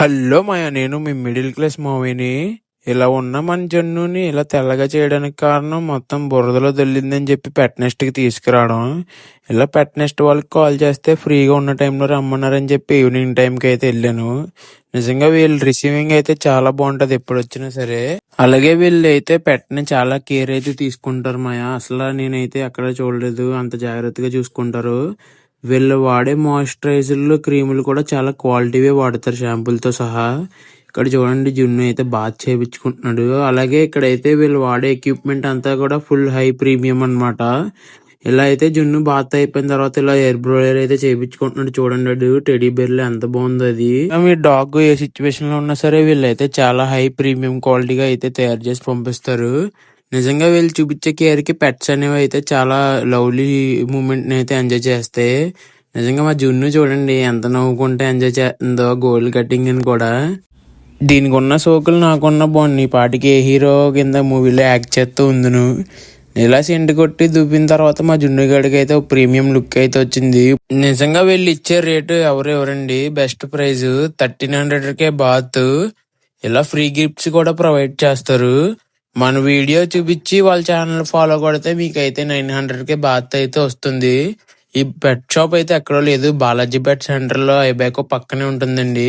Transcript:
Hello మాయా, నేను మీ middle class మూవీని. ఇలా ఉన్న మన జన్నుని ఇలా తెల్లగా చేయడానికి కారణం మొత్తం బురదలో దొల్లిందని చెప్పి పెట్ నెస్ట్కి తీసుకురావడం. ఇలా పెట్ నెస్ట్ వాళ్ళకి కాల్ చేస్తే ఫ్రీగా ఉన్న టైంలో రమ్మన్నారని చెప్పి ఈవినింగ్ టైంకి అయితే వెళ్ళాను. నిజంగా వీళ్ళు రిసీవింగ్ అయితే చాలా బాగుంటది ఎప్పుడు వచ్చినా సరే. అలాగే వీళ్ళు అయితే పెట్టని చాలా కేర్ అయితే తీసుకుంటారు మాయా. అసలు నేనైతే అక్కడ చూడలేదు, అంత జాగ్రత్తగా చూసుకుంటారు. వీళ్ళు వాడే మాయిశ్చరైజర్లు, క్రీములు కూడా చాలా క్వాలిటీవే వాడతారు, షాంపూలతో సహా. ఇక్కడ చూడండి, జున్ను అయితే బాత్ చేయించుకుంటున్నాడు. అలాగే ఇక్కడైతే వీళ్ళు వాడే ఎక్విప్మెంట్ అంతా కూడా ఫుల్ హై ప్రీమియం అన్నమాట. ఇలా అయితే జున్ను బాత్ అయిపోయిన తర్వాత ఇలా ఎయిర్ బ్రోయర్ అయితే చేయించుకుంటున్నాడు. చూడండి, అది టెడీ బేర్లో ఎంత బాగుందో అది. మీ డాగ్ ఏ సిచ్యువేషన్ లో ఉన్నా సరే వీళ్ళైతే చాలా హై ప్రీమియం క్వాలిటీగా అయితే తయారు చేసి పంపిస్తారు. నిజంగా వీళ్ళు చూపించే కేర్ కి పెట్స్ అనేవి అయితే చాలా లవ్లీ మూమెంట్ ని అయితే ఎంజాయ్ చేస్తాయి. నిజంగా మా జున్ను చూడండి ఎంత నవ్వుకుంటే ఎంజాయ్ చేస్తుందో, గోల్డ్ కటింగ్ అని కూడా. దీనికి ఉన్న సోకులు నాకున్న బాగుంది. ఈ పాటికి ఏ హీరో కింద మూవీలో యాక్ట్ చేస్తూ ఉందును. ఇలా సెంటు కొట్టి దుబ్బిన తర్వాత మా జున్ను గడికి అయితే ఒక ప్రీమియం లుక్ అయితే వచ్చింది. నిజంగా వీళ్ళు ఇచ్చే రేటు ఎవరండి, బెస్ట్ ప్రైజ్ 1300కే బాత్. ఇలా ఫ్రీ గిఫ్ట్స్ కూడా ప్రొవైడ్ చేస్తారు. మన వీడియో చూపించి వాళ్ళ ఛానల్ ఫాలో కొడితే మీకైతే 900కే బాత్ అయితే వస్తుంది. ఈ పెట్ షాప్ అయితే ఎక్కడో లేదు, బాలాజీ పెట్ సెంటర్ లో ఐబ్యాకో పక్కనే ఉంటుందండి.